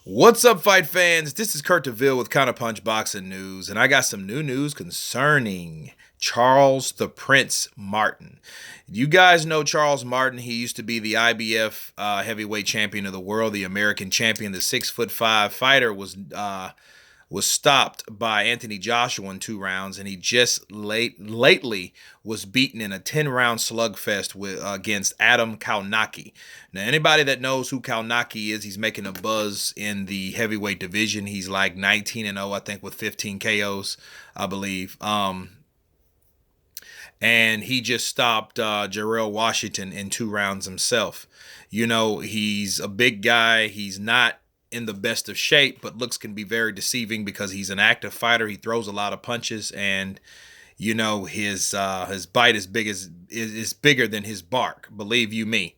What's up, fight fans? This is Kurt DeVille with Counterpunch Boxing News, and I got some new news concerning Charles the Prince Martin. You guys know Charles Martin. He used to be the IBF heavyweight champion of the world, the American champion. The 6'5" fighter was stopped by Anthony Joshua in 2 rounds, and he just lately was beaten in a 10-round slugfest against Adam Kolonaki. Now, anybody that knows who Kolonaki is, he's making a buzz in the heavyweight division. He's like 19-0, I think, with 15 KOs, I believe. And he just stopped Jarrell Washington in 2 rounds himself. You know, he's a big guy. He's not in the best of shape, but looks can be very deceiving because he's an active fighter. He throws a lot of punches, and you know his bite is bigger than his bark. Believe you me.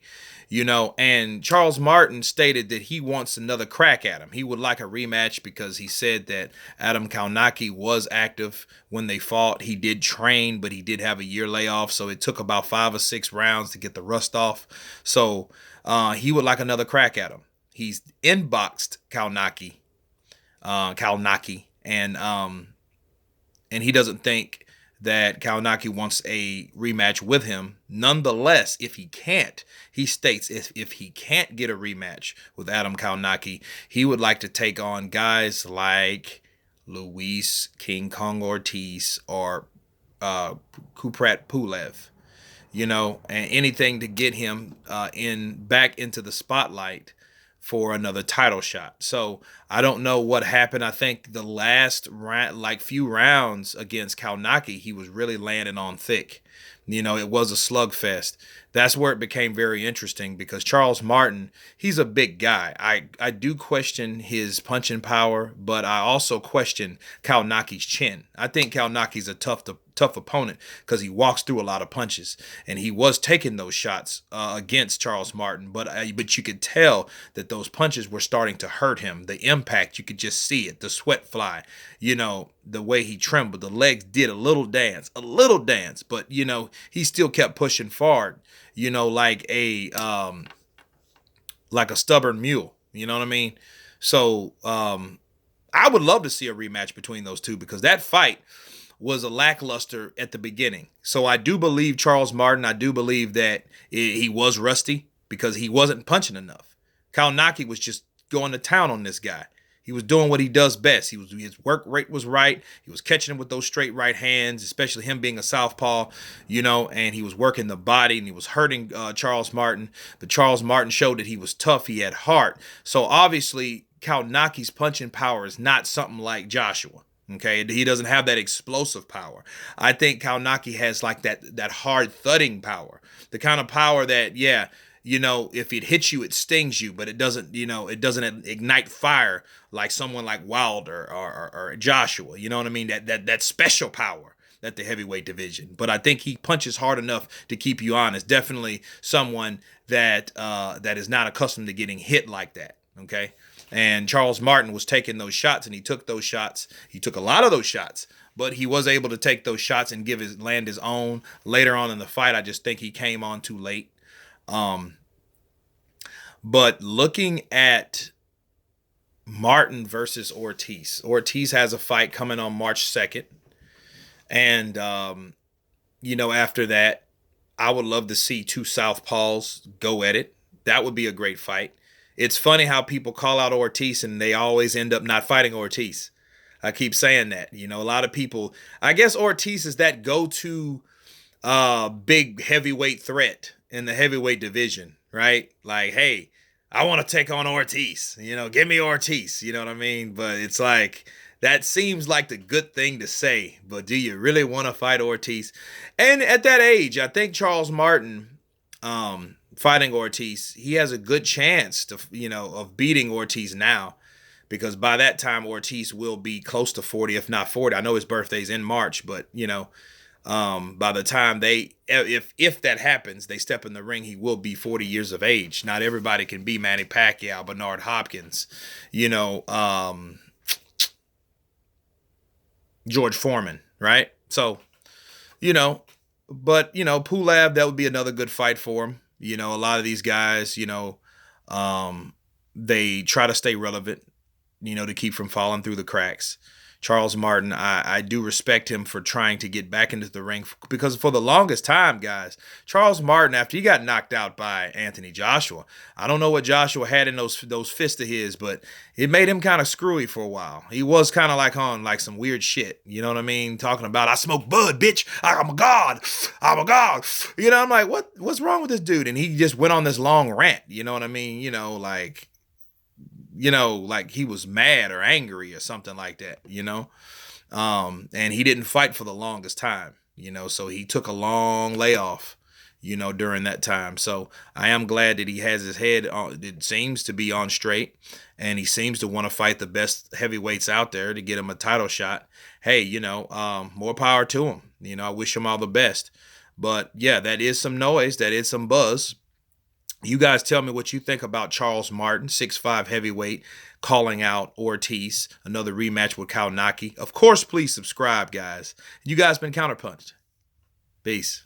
You know, and Charles Martin stated that he wants another crack at him. He would like a rematch because he said that Adam Kolonaki was active when they fought. He did train, but he did have a year layoff, so it took about 5 or 6 rounds to get the rust off. So he would like another crack at him. He's inboxed Kolonaki, and he doesn't think that Kolonaki wants a rematch with him. Nonetheless, if he can't, he states if he can't get a rematch with Adam Kolonaki, he would like to take on guys like Luis King Kong Ortiz or Kuprat Pulev. You know, and anything to get him back into the spotlight for another title shot. So I don't know what happened. I think the last few rounds against Kolonaki, he was really landing on thick. You know, it was a slugfest. That's where it became very interesting because Charles Martin, he's a big guy. I do question his punching power, but I also question Kalonaki's chin. I think Kalonaki's a tough opponent because he walks through a lot of punches, and he was taking those shots against Charles Martin, but you could tell that those punches were starting to hurt him. The impact, you could just see it, the sweat fly, you know, the way he trembled, the legs did a little dance, but you know, he still kept pushing forward, you know, like a stubborn mule, you know what I mean? So I would love to see a rematch between those two because that fight was a lackluster at the beginning. So I do believe Charles Martin. I do believe that he was rusty because he wasn't punching enough. Kolonaki was just going to town on this guy. He was doing what he does best. His work rate was right. He was catching him with those straight right hands, especially him being a southpaw, you know, and he was working the body and he was hurting Charles Martin. But Charles Martin showed that he was tough. He had heart. So obviously Kalonaki's punching power is not something like Joshua. Okay, he doesn't have that explosive power. I think Kolonaki has like that hard thudding power, the kind of power that, yeah, you know, if it hits you, it stings you, but it doesn't, you know, it doesn't ignite fire like someone like Wilder or Joshua. You know what I mean? That special power at the heavyweight division. But I think he punches hard enough to keep you honest. Definitely someone that is not accustomed to getting hit like that. Okay. And Charles Martin was taking those shots, and he took those shots. He took a lot of those shots, but he was able to take those shots and land his own. Later on in the fight, I just think he came on too late. But looking at Martin versus Ortiz, Ortiz has a fight coming on March 2nd. And, you know, after that, I would love to see two southpaws go at it. That would be a great fight. It's funny how people call out Ortiz and they always end up not fighting Ortiz. I keep saying that. You know, a lot of people, I guess Ortiz is that go-to big heavyweight threat in the heavyweight division, right? Like, hey, I want to take on Ortiz. You know, give me Ortiz. You know what I mean? But it's like, that seems like the good thing to say. But do you really want to fight Ortiz? And at that age, I think Charles Martin, fighting Ortiz, he has a good chance to, you know, of beating Ortiz now, because by that time Ortiz will be close to 40, if not 40. I know his birthday's in March, but you know, by the time if that happens, they step in the ring, he will be 40 years of age. Not everybody can be Manny Pacquiao, Bernard Hopkins, you know, George Foreman, right? So, you know, but you know, Pulev, that would be another good fight for him. You know, a lot of these guys, you know, they try to stay relevant. to keep from falling through the cracks. Charles Martin, I do respect him for trying to get back into the ring because for the longest time, guys, Charles Martin, after he got knocked out by Anthony Joshua, I don't know what Joshua had in those fists of his, but it made him kind of screwy for a while. He was kind of like on like some weird shit, you know what I mean? Talking about, I smoke bud, bitch. I'm a god. I'm a god. I'm like, what's wrong with this dude? And he just went on this long rant, you know what I mean? Like he was mad or angry or something like that, and he didn't fight for the longest time, so he took a long layoff, during that time. So I am glad that he has his head on, it seems to be on straight, and he seems to want to fight the best heavyweights out there to get him a title shot. Hey, more power to him. I wish him all the best. But yeah, that is some noise. That is some buzz. You guys tell me what you think about Charles Martin, 6'5" heavyweight, calling out Ortiz, another rematch with Kolonaki. Of course, please subscribe, guys. You guys been counterpunched. Peace.